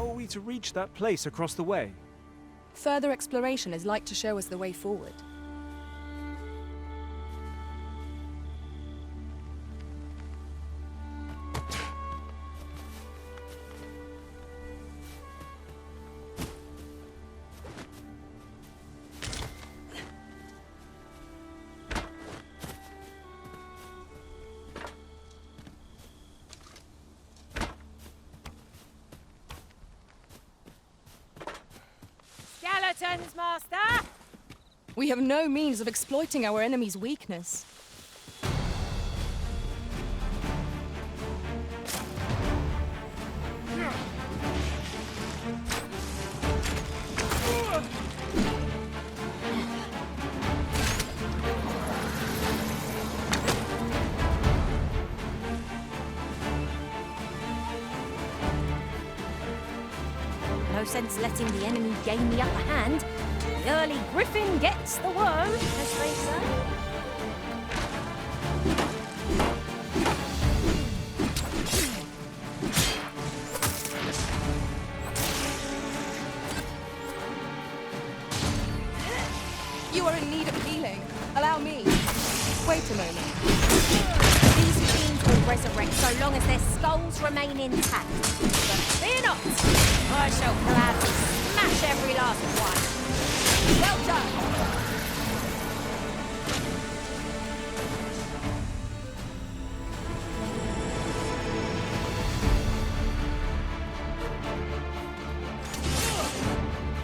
How are we to reach that place across the way? Further exploration is like to show us the way forward. Skeletons, Master! We have no means of exploiting our enemy's weakness. No sense letting the enemy gain the upper hand. The early griffin gets the worm, as they say. You are in need of healing. Allow me. Wait a moment. These fiends will resurrect so long as their skulls remain intact. But fear not, I shall gladly smash every last one. Well done!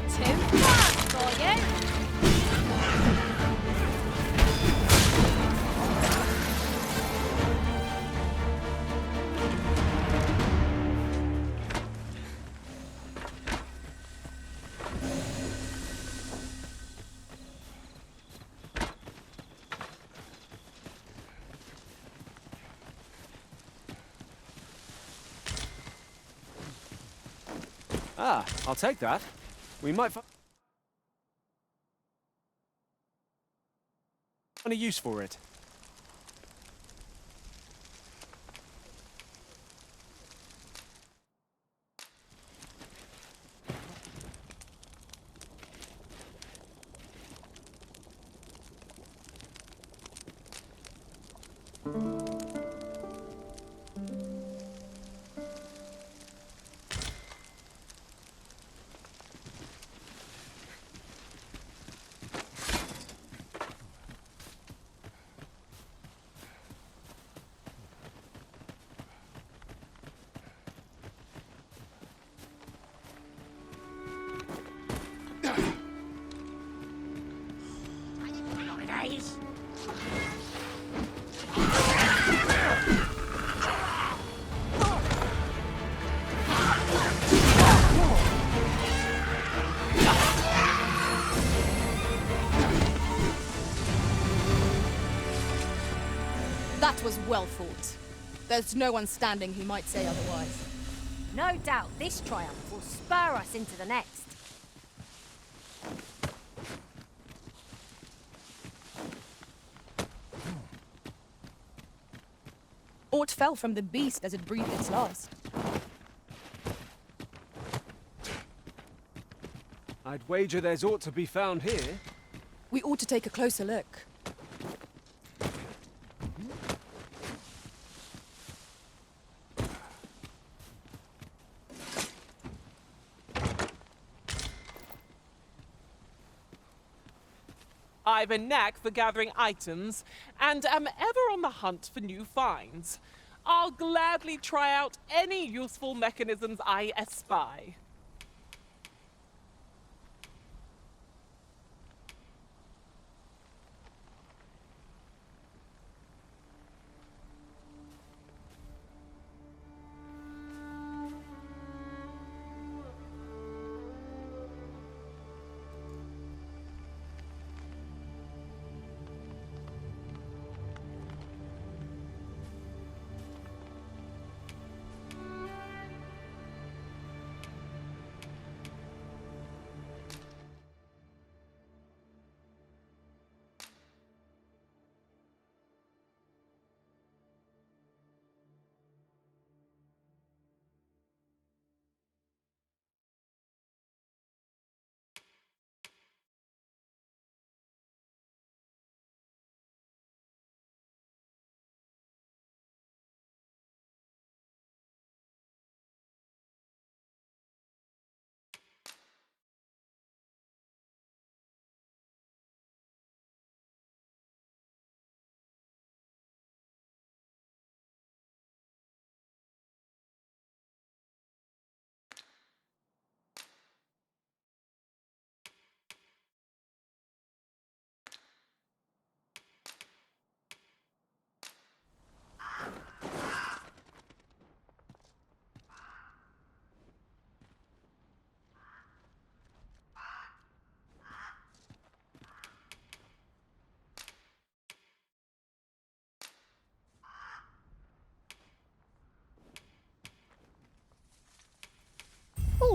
Too much for you! Ah, I'll take that. We might find a use for it. That was well fought. There's no one standing who might say otherwise. No doubt this triumph will spur us into the next. Aught fell from the beast as it breathed its last. I'd wager there's aught to be found here. We ought to take a closer look. I've a knack for gathering items, and am ever on the hunt for new finds. I'll gladly try out any useful mechanisms I espy.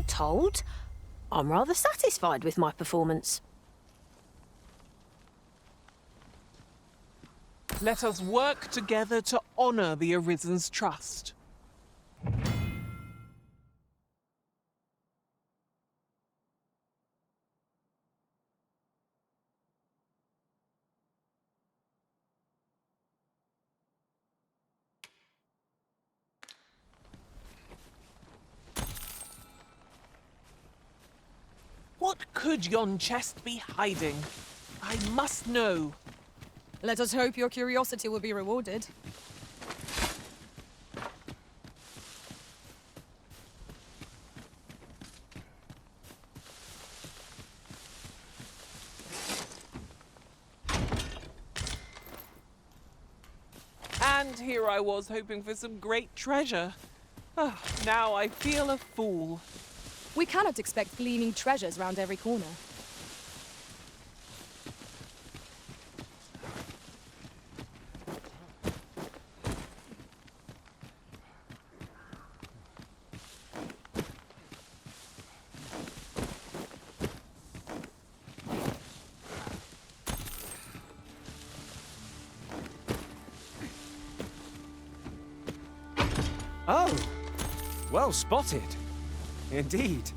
told, I'm rather satisfied with my performance. Let us work together to honor the Arisen's trust. What could yon chest be hiding? I must know. Let us hope your curiosity will be rewarded. And here I was hoping for some great treasure. Oh, now I feel a fool. We cannot expect gleaming treasures round every corner. Oh, well spotted. Indeed.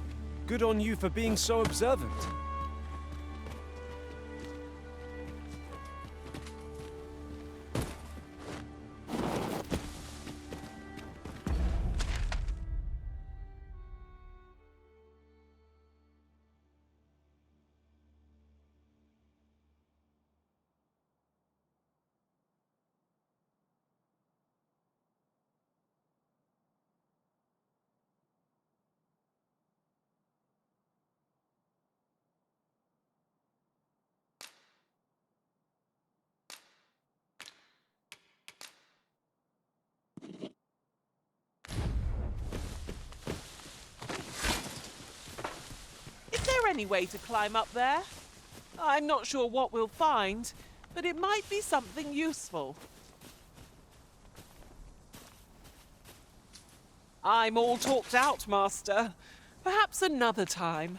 Good on you for being so observant. Is there any way to climb up there? I'm not sure what we'll find, but it might be something useful. I'm all talked out, Master. Perhaps another time.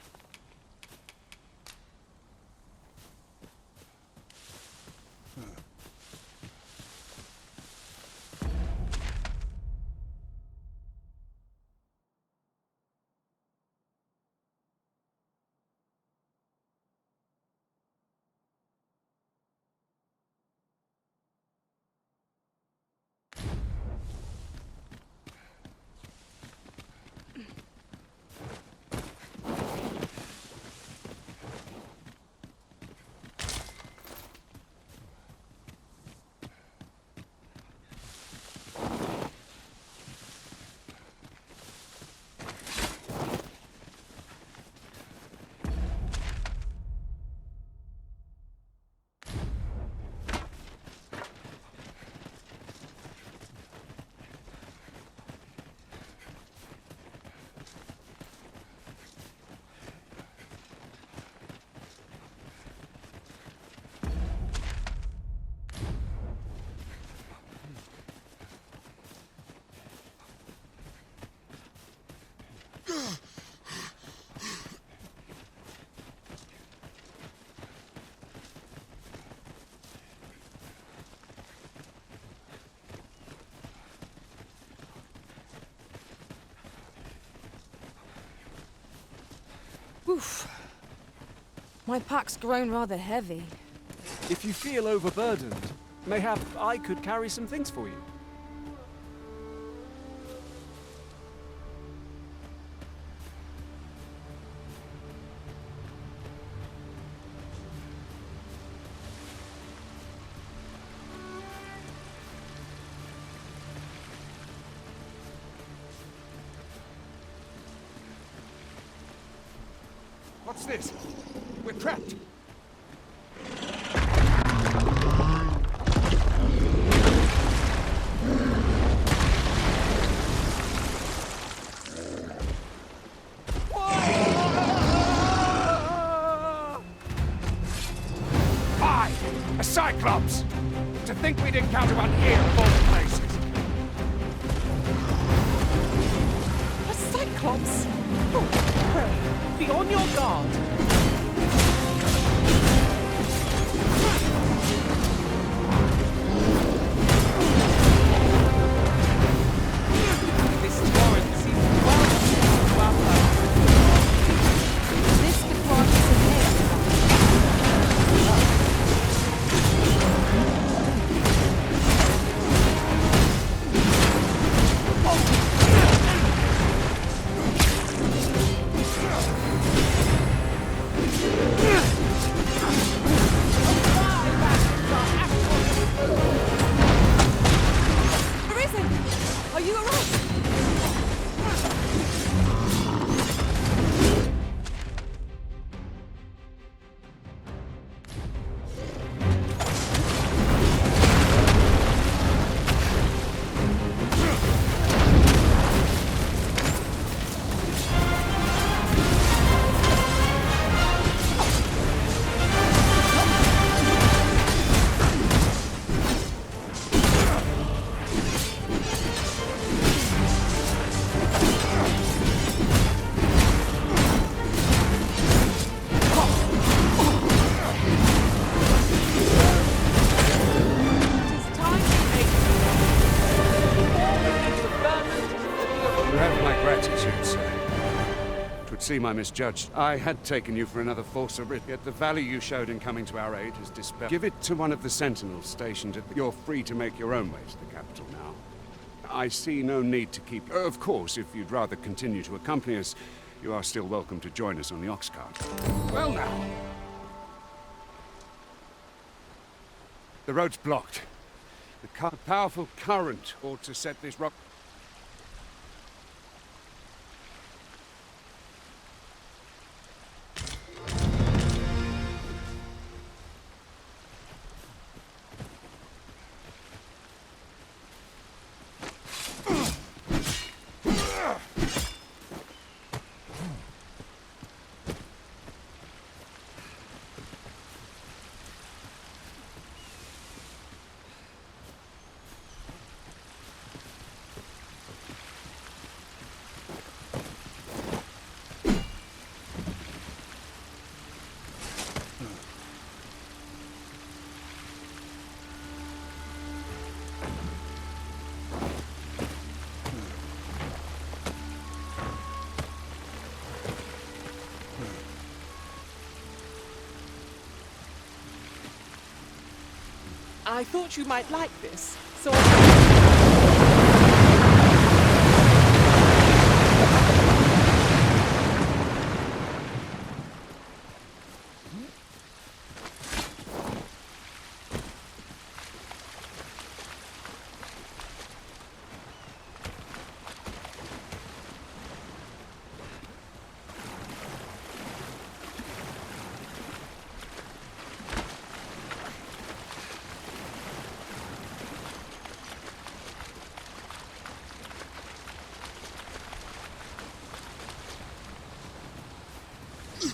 Oof. My pack's grown rather heavy. If you feel overburdened, mayhap I could carry some things for you. What's this? We're trapped. Aye, a Cyclops! To think we'd encounter one here of all places. A Cyclops? Oh. Be on your guard. This torrent seems well suited to our purpose. This could grant us an air. Arisen! Are you alright? It is time to make the burden. You have my gratitude, sir. Twould seem I misjudged. I had taken you for another force of writ, yet the value you showed in coming to our aid has dispelled. Give it to one of the sentinels stationed at You're free to make your own way to the capital now. I see no need to keep you. Of course, if you'd rather continue to accompany us, you are still welcome to join us on the ox cart. Well now. The road's blocked. The powerful current ought to set this rock... I thought you might like this, so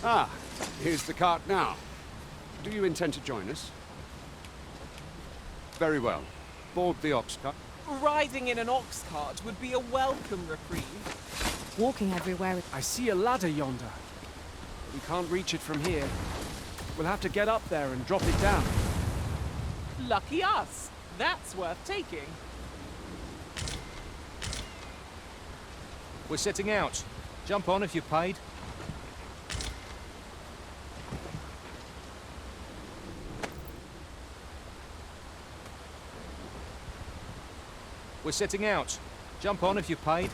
Ah, here's the cart now. Do you intend to join us? Very well. Board the ox cart. riding in an ox cart would be a welcome reprieve. Walking everywhere. I see a ladder yonder. We can't reach it from here. We'll have to get up there and drop it down. Lucky us. That's worth taking. We're setting out. Jump on if you've paid. We're setting out. Jump on if you've paid.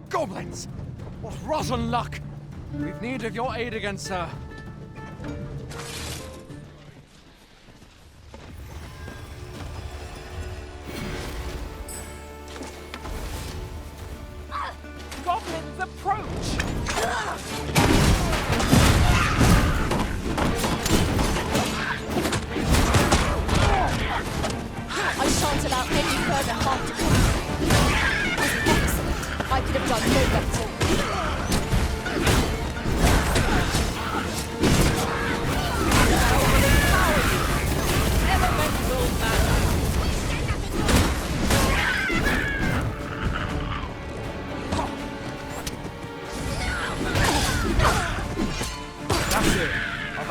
Goblins! What rotten luck! We've need of your aid again, sir. Goblins approach!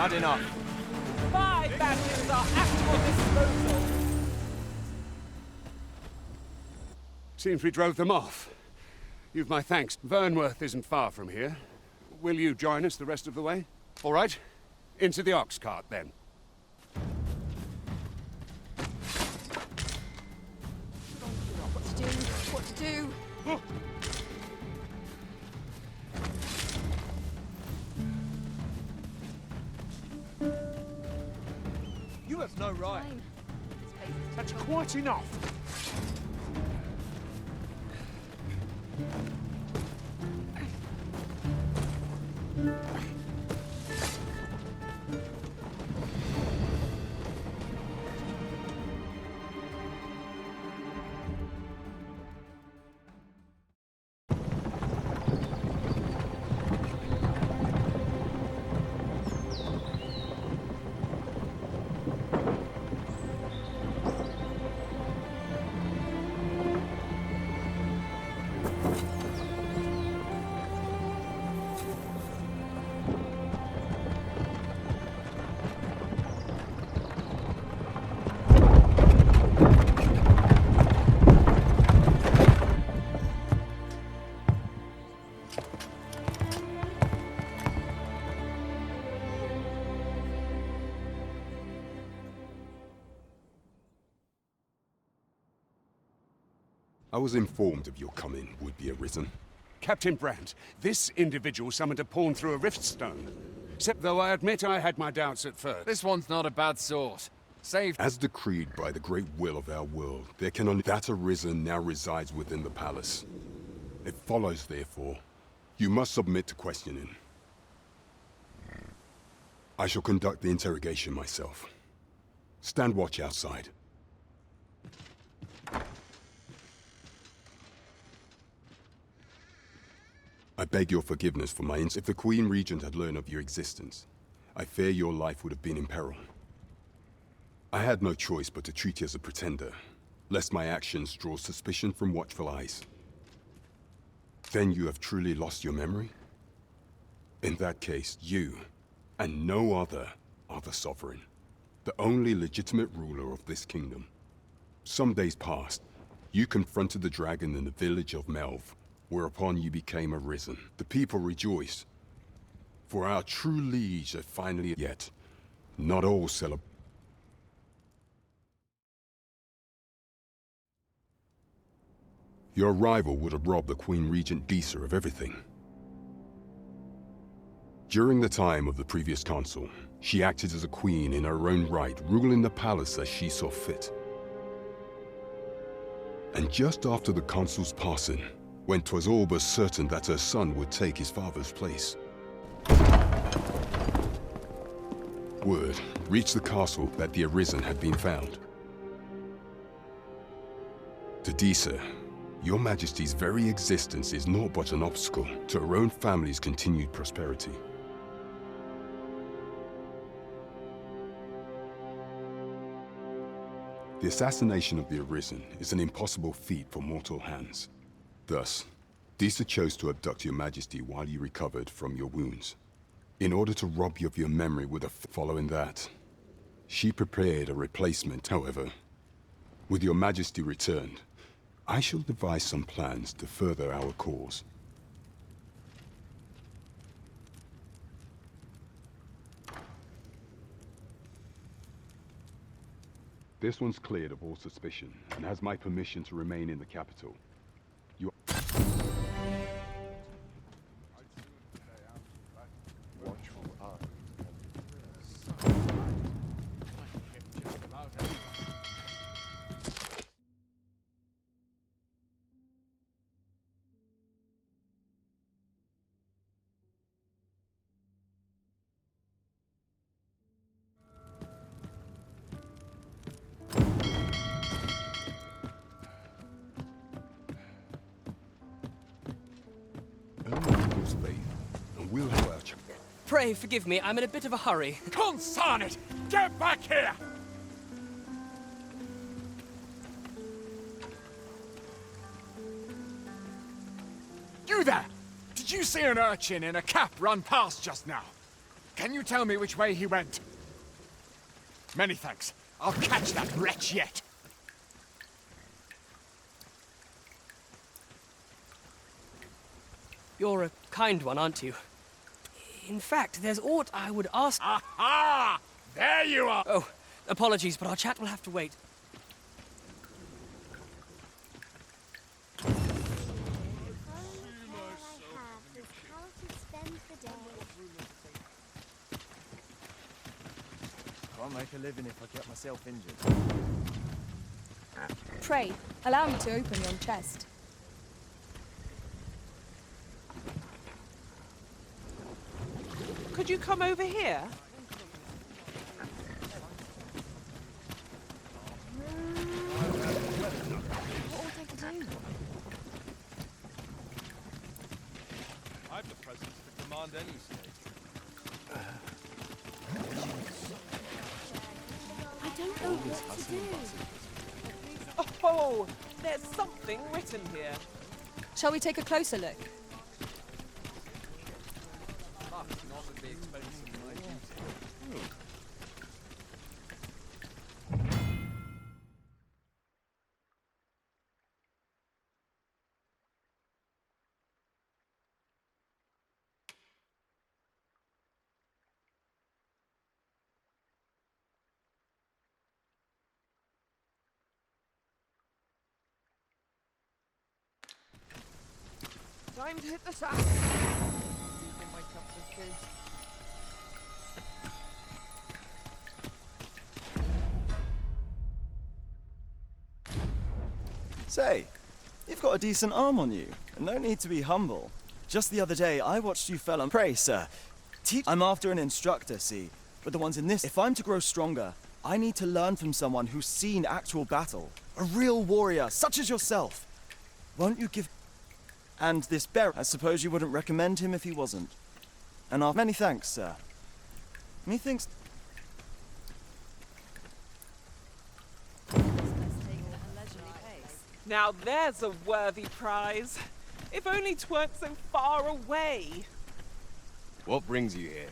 Had enough. 5 badges are at your disposal. Seems we drove them off. You've my thanks. Vernworth isn't far from here. Will you join us the rest of the way? All right. Into the ox cart, then. What to do? What to do? You have no right. Fine. This place is That's quite enough. I was informed of your coming would be arisen. Captain Brandt, this individual summoned a pawn through a rift stone. Though I admit I had my doubts at first. This one's not a bad sort. Saved. As decreed by the great will of our world, there can only that arisen now resides within the palace. It follows, therefore, you must submit to questioning. I shall conduct the interrogation myself. Stand watch outside. I beg your forgiveness for my If the Queen Regent had learned of your existence, I fear your life would have been in peril. I had no choice but to treat you as a pretender, lest my actions draw suspicion from watchful eyes. Then you have truly lost your memory? In that case, you, and no other, are the sovereign, the only legitimate ruler of this kingdom. Some days past, you confronted the dragon in the village of Melv, whereupon you became arisen. The people rejoice, for our true liege have finally yet. Not all celebrate. Your arrival would have robbed the Queen Regent Disa of everything. During the time of the previous consul, she acted as a queen in her own right, ruling the palace as she saw fit. And just after the consul's passing, when 'twas all but certain that her son would take his father's place, word reached the castle that the Arisen had been found. To Disa, your Majesty's very existence is naught but an obstacle to her own family's continued prosperity. The assassination of the Arisen is an impossible feat for mortal hands. Thus, Disa chose to abduct your Majesty while you recovered from your wounds, in order to rob you of your memory with a following that. She prepared a replacement, however. With your Majesty returned, I shall devise some plans to further our cause. This one's cleared of all suspicion, and has my permission to remain in the capital. You... Pray forgive me, I'm in a bit of a hurry. Consign it! Get back here! You there! Did you see an urchin in a cap run past just now? Can you tell me which way he went? Many thanks. I'll catch that wretch yet. You're a kind one, aren't you? In fact, there's aught I would ask... Aha! There you are! Oh, apologies, but our chat will have to wait. Can't make a living if I get myself injured. Pray, allow me to open your chest. Could you come over here? I've the presence to command any state. I don't know what to do. Oh, there's something written here. Shall we take a closer look? Must not at the expense of my duty. Time to hit the sack. Say, you've got a decent arm on you, and no need to be humble. Just the other day, I watched you fell on... Pray, sir, I'm after an instructor, see? But the ones in this... If I'm to grow stronger, I need to learn from someone who's seen actual battle. A real warrior, such as yourself. Won't you give... And this bear, I suppose you wouldn't recommend him if he wasn't. And many thanks, sir. Methinks... Now there's a worthy prize. If only 'tweren't so far away. What brings you here?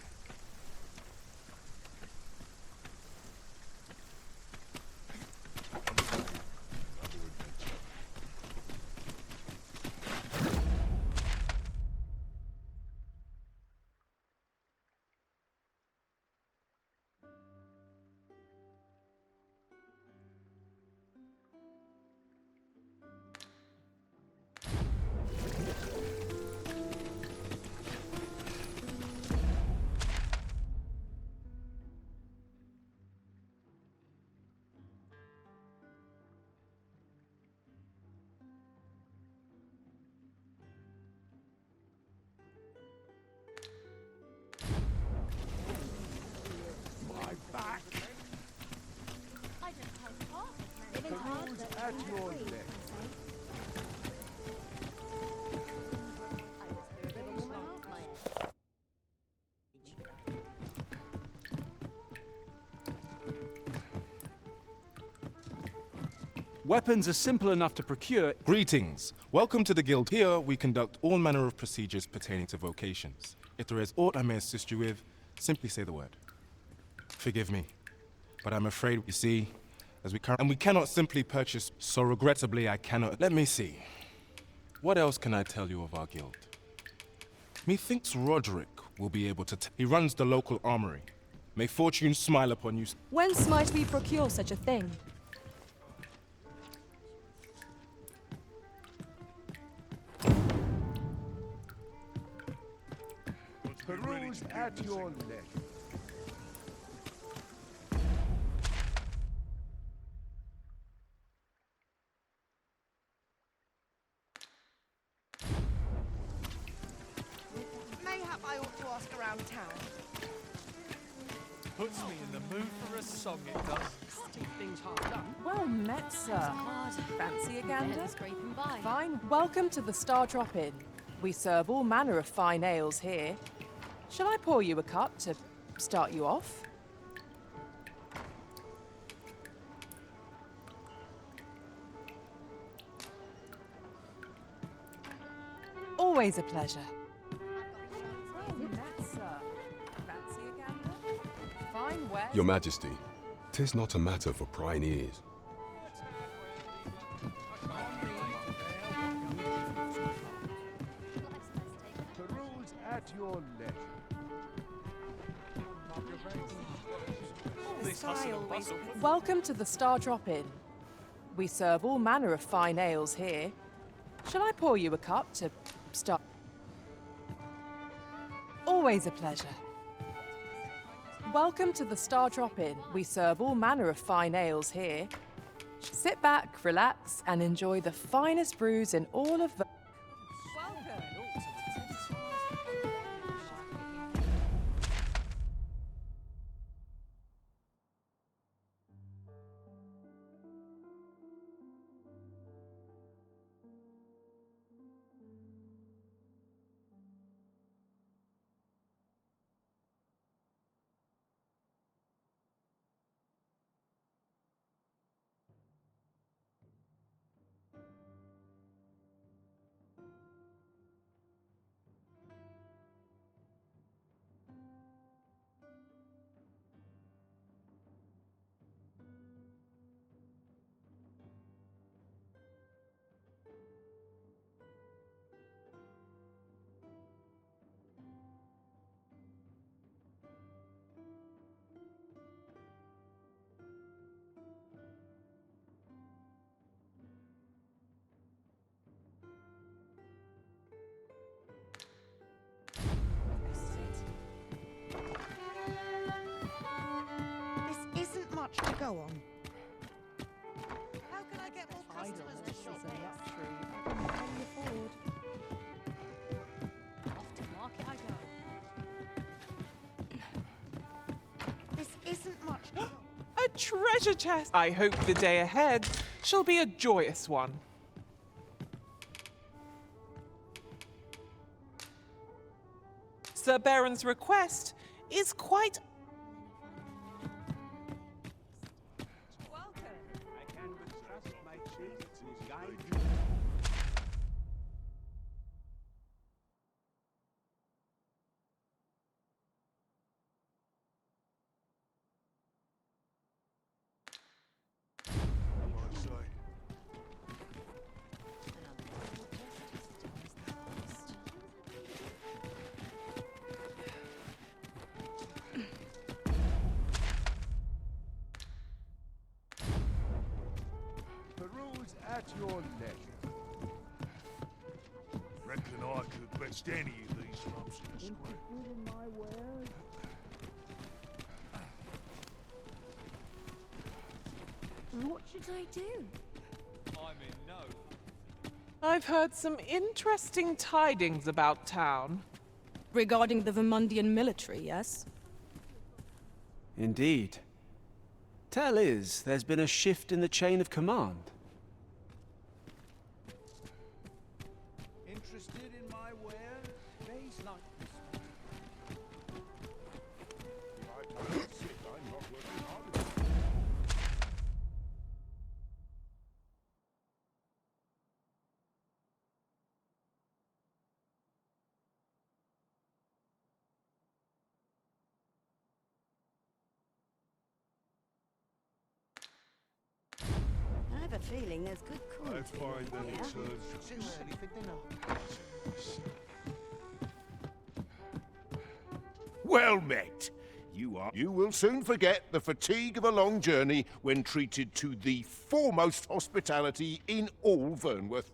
Weapons are simple enough to procure. Greetings. Welcome to the Guild. Here, we conduct all manner of procedures pertaining to vocations. If there is aught I may assist you with, simply say the word. Forgive me, but I'm afraid, you see, we cannot simply purchase, so regrettably I cannot. Let me see. What else can I tell you of our guild? Methinks Roderick will be able to he runs the local armory. May fortune smile upon you. Whence might we procure such a thing? Peruse at your leisure. Mayhap I ought to ask around town. Puts me in the mood for a song, it does. Things hard done. Well met, sir. Fancy a gander? Scraping by. Fine. Welcome to the Star Drop Inn. We serve all manner of fine ales here. Shall I pour you a cup to start you off? Always a pleasure. Well met, sir. Fancy a request? Your Majesty, 'tis not a matter for prying ears. Peruse at your leisure. Welcome to the Star Drop-In. We serve all manner of fine ales here. Shall I pour you a cup to start? Always a pleasure. Welcome to the Star Drop-In. We serve all manner of fine ales here. Sit back, relax, and enjoy the finest brews in all of the... This isn't much to go on. How can I get more customers to shop here? Off to market I go. This isn't much. A treasure chest! I hope the day ahead shall be a joyous one. Sir Baron's request is quite... Peruse at your leisure. Reckon I could best any of these lumps in a square. In my wares? What should I do? I'm in no. I've heard some interesting tidings about town. Regarding the Vermundian military, yes? Indeed. Tell is, there's been a shift in the chain of command. Interested in my wares? Days like this. If I don't sit, I'm not working hard enough. I have a feeling there's good I coin find that here. it turns Well met. You will soon forget the fatigue of a long journey when treated to the foremost hospitality in all Vernworth.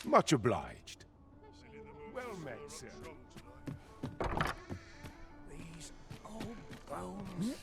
Much obliged. Well met, sir. These old bones